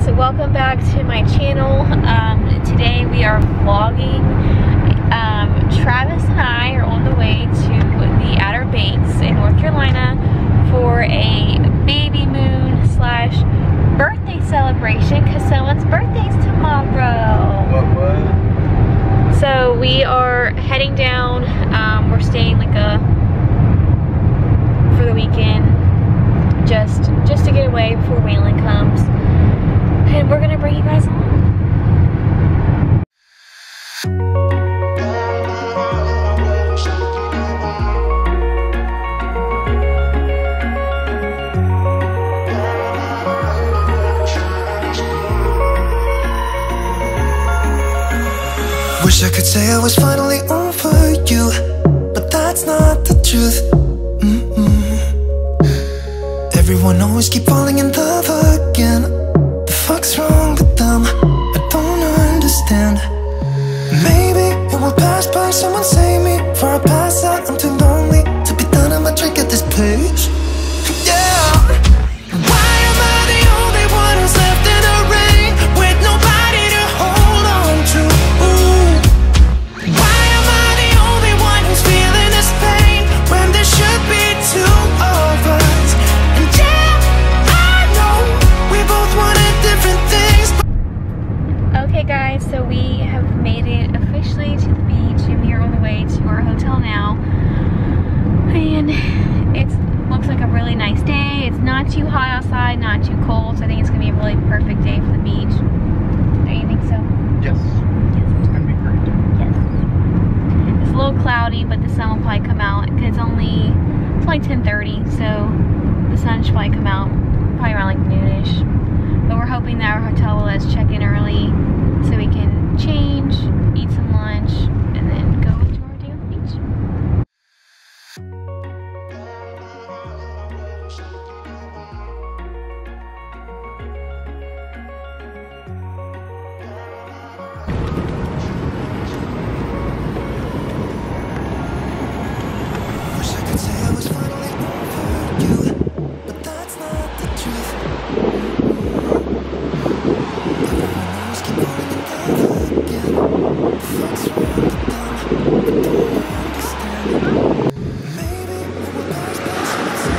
guys, welcome back to my channel. Today we are vlogging. Travis and I are on the way to the Outer Banks in North Carolina for a baby moon slash birthday celebration because someone's birthday's tomorrow. What? So we are heading down. We're staying like for the weekend, just to get away before Waylon comes, and we're gonna bring you guys along. Wish I could say I was finally over you, but that's not the truth. Everyone always keep falling in love again. The fuck's wrong with them? I don't understand. Maybe it will pass by, someone save me. Before I pass out, I'm too lonely to be done. I'ma drink at this place. Yeah. Why am I the only one who's left in the rain with nobody to hold on to? Why am I the only one who's feeling this pain when there should be two of us? And yeah, I know we both wanted different things. Okay guys, so we have made it officially to the beach and we are on the way to our hotel now. And it looks like a really nice day. It's not too hot outside, not too cold, so I think it's gonna be a really perfect day for the beach. Don't you think so? Yes. It's gonna be great. Yes. It's a little cloudy, but the sun will probably come out because it's only 10:30, so the sun should probably come out probably around like noonish. But we're hoping that our hotel will let us check in early so we can change, eat some lunch, and then go to our day on the beach. Wish I could say I was finally over you, but that's not the truth. Everyone always keep falling in love again. The fuck's wrong with them? I don't understand. Maybe it will pass by, someone save me.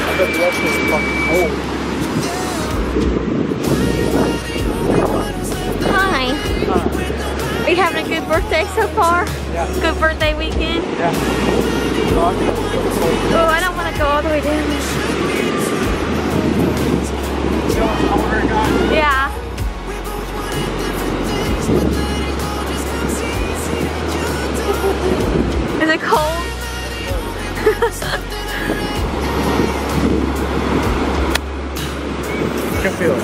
I bet the rest is fucking cold. Hi. Are you having a good birthday so far? Yeah. Good birthday weekend? Yeah. Oh, I don't want to go all the way down. Yeah. Is it cold? I can feel it.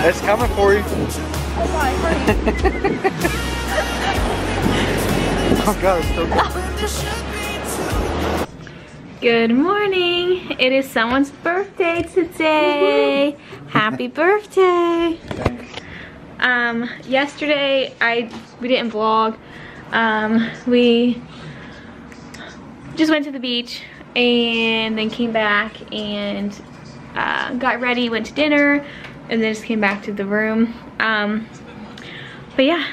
It's coming for you. Oh god, it's so good. Good morning. It is someone's birthday today. Happy birthday. Thanks. Yesterday we didn't vlog. We just went to the beach and then came back and got ready, went to dinner, and then just came back to the room. But yeah,